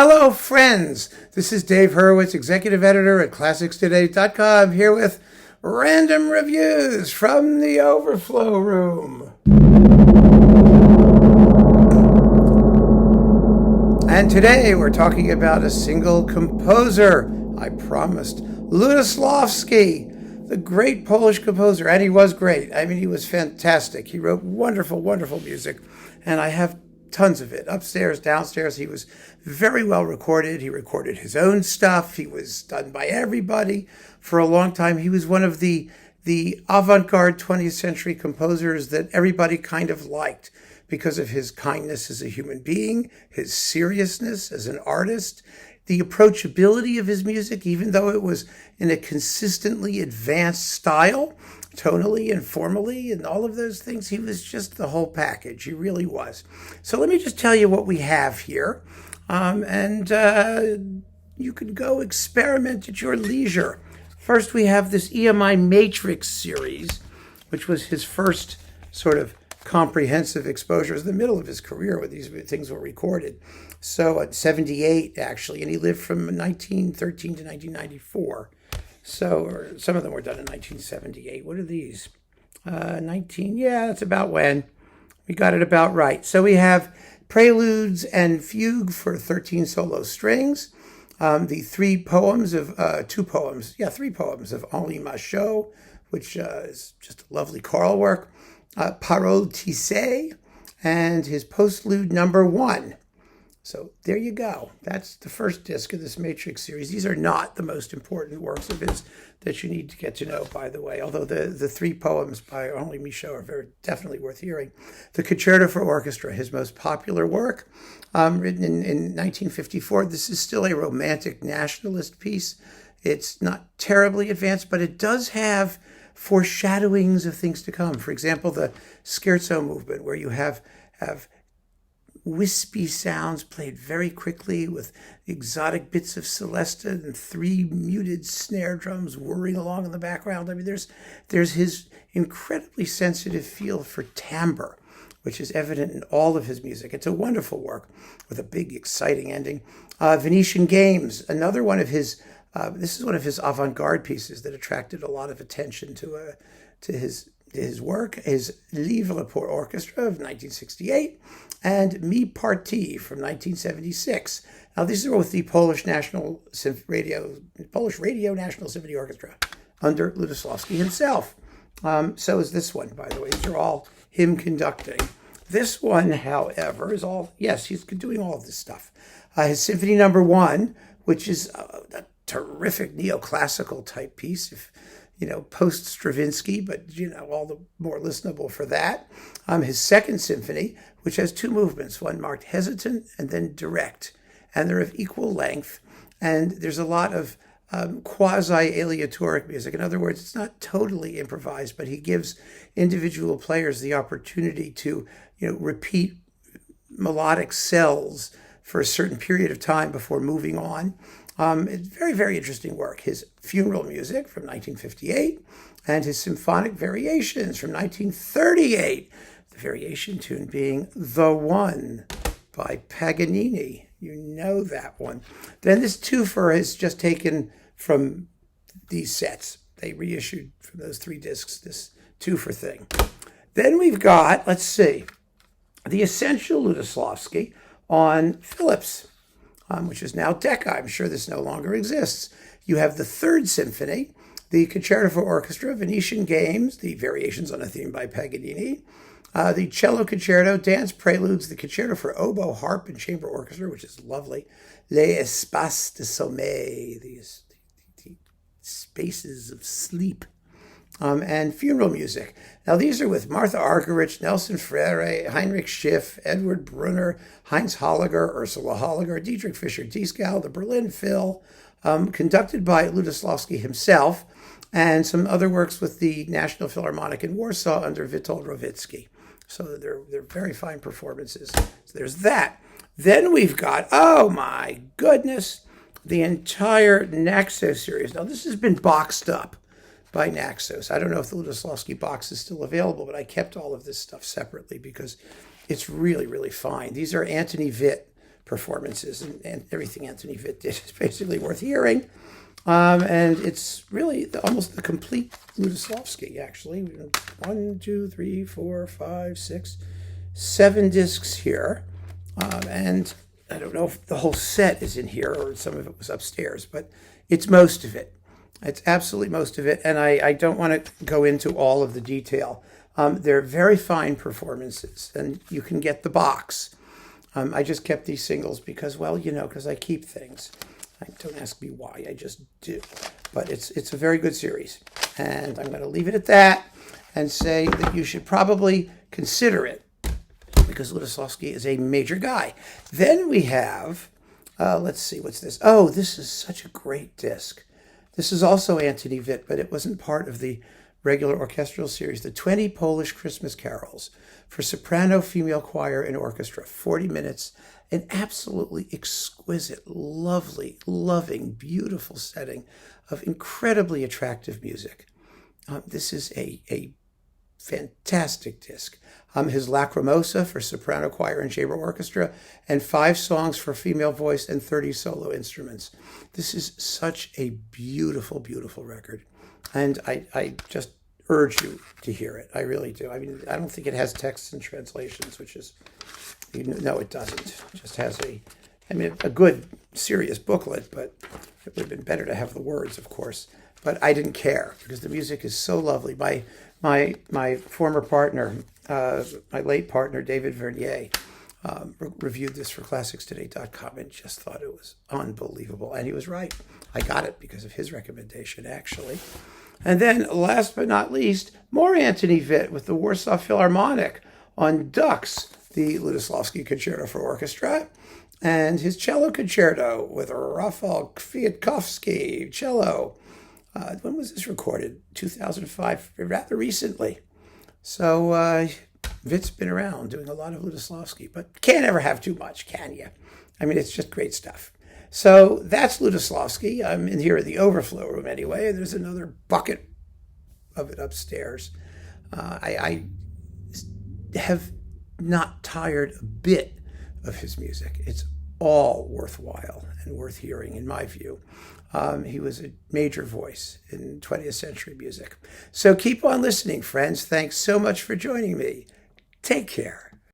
Hello, friends. This is Dave Hurwitz, executive editor at ClassicsToday.com, here with random reviews from the Overflow room. And today we're talking about a single composer, I promised, Lutosławski, the great Polish composer, and he was great. I mean, he was fantastic. He wrote wonderful, wonderful music, and I have tons of it, upstairs, downstairs. He was very well recorded. He recorded his own stuff. He was done by everybody for a long time. He was one of the avant-garde 20th century composers that everybody kind of liked because of his kindness as a human being, his seriousness as an artist, the approachability of his music, even though it was in a consistently advanced style, tonally and formally and all of those things. He was just the whole package. He really was. So let me just tell you what we have here. You can go experiment at your leisure. First, we have this EMI Matrix Series, which was his first sort of comprehensive exposure. It was the middle of his career when these things were recorded. So at 78, actually, and he lived from 1913 to 1994. So, or some of them were done in 1978. What are these? 19, yeah, that's about when. We got it about right. So we have Preludes and Fugue for 13 solo strings. The three poems of Henri Machaut, which is just a lovely choral work. Paroles Tissées, and his postlude number 1. So there you go. That's the first disc of this Matrix series. These are not the most important works of his that you need to get to know, by the way, although the three poems by Henri Machaut are very definitely worth hearing. The Concerto for Orchestra, his most popular work, written in 1954. This is still a romantic nationalist piece. It's not terribly advanced, but it does have foreshadowings of things to come. For example, the scherzo movement, where you have wispy sounds played very quickly with exotic bits of celesta and 3 muted snare drums whirring along in the background. I mean, there's his incredibly sensitive feel for timbre, which is evident in all of his music. It's a wonderful work with a big, exciting ending. Venetian Games, another one of his, this is one of his avant-garde pieces that attracted a lot of attention to his work, his Livre pour Orchestra of 1968, and Mi Partie from 1976. Now, these are with the Polish Radio National Symphony Orchestra under Lutosławski himself. So is this one, by the way. These are all him conducting. This one, however, is all, yes, he's doing all of this stuff. His Symphony number 1, which is a terrific neoclassical type piece, post-Stravinsky, but, all the more listenable for that. His second symphony, which has 2 movements, one marked hesitant and then direct, and they're of equal length, and there's a lot of quasi-aleatoric music. In other words, it's not totally improvised, but he gives individual players the opportunity to, repeat melodic cells for a certain period of time before moving on. It's very, very interesting work. His funeral music from 1958 and his symphonic variations from 1938. The variation tune being The One by Paganini. You know that one. Then this twofer is just taken from these sets. They reissued from those 3 discs this twofer thing. Then we've got, let's see, the essential Lutosławski on Philips, which is now Decca. I'm sure this no longer exists. You have the 3rd Symphony, the Concerto for Orchestra, Venetian Games, the variations on a theme by Paganini, the Cello Concerto, Dance Preludes, the Concerto for Oboe, Harp, and Chamber Orchestra, which is lovely, Les Espaces de Sommeil, the spaces of sleep, and funeral music. Now, these are with Martha Argerich, Nelson Freire, Heinrich Schiff, Edward Brunner, Heinz Holliger, Ursula Holliger, Dietrich Fischer-Dieskau, the Berlin Phil, conducted by Lutosławski himself, and some other works with the National Philharmonic in Warsaw under Witold Rawicki. So they're very fine performances. So there's that. Then we've got, oh my goodness, the entire Naxos series. Now, this has been boxed up by Naxos. I don't know if the Lutoslawski box is still available, but I kept all of this stuff separately because it's really, really fine. These are Antoni Wit performances, and everything Antoni Wit did is basically worth hearing. And it's really almost the complete Lutosławski, actually. 1, 2, 3, 4, 5, 6, 7 discs here. And I don't know if the whole set is in here or some of it was upstairs, but it's most of it. It's absolutely most of it. And I don't want to go into all of the detail. They're very fine performances, and you can get the box. I just kept these singles because, well, because I keep things. Don't ask me why, I just do. But it's a very good series. And I'm going to leave it at that and say that you should probably consider it because Lutosławski is a major guy. Then we have, let's see, what's this? Oh, this is such a great disc. This is also Antoni Wit, but it wasn't part of the regular orchestral series. The 20 Polish Christmas Carols for soprano, female choir, and orchestra. 40 minutes. An absolutely exquisite, lovely, loving, beautiful setting of incredibly attractive music. This is a fantastic disc. His Lacrimosa for soprano, choir, and chamber orchestra, and 5 songs for female voice and 30 solo instruments. This is such a beautiful, beautiful record. And I just urge you to hear it. I really do. I mean, I don't think it has texts and translations, which is... No, it doesn't. It just has a good, serious booklet, but it would have been better to have the words, of course. But I didn't care because the music is so lovely. My former partner, my late partner, David Vernier, reviewed this for ClassicsToday.com and just thought it was unbelievable. And he was right. I got it because of his recommendation, actually. And then, last but not least, more Antoni Wit with the Warsaw Philharmonic on Dux, the Lutosławski Concerto for Orchestra, and his cello concerto with Rafał Kwiatkowski, cello. When was this recorded? 2005, rather recently. So Wit's been around doing a lot of Lutosławski, but can't ever have too much, can you? I mean, it's just great stuff. So that's Lutosławski. I'm in here in the overflow room anyway. There's another bucket of it upstairs. I have not tired a bit of his music. It's all worthwhile and worth hearing, in my view. He was a major voice in 20th century music. So keep on listening, friends. Thanks so much for joining me. Take care.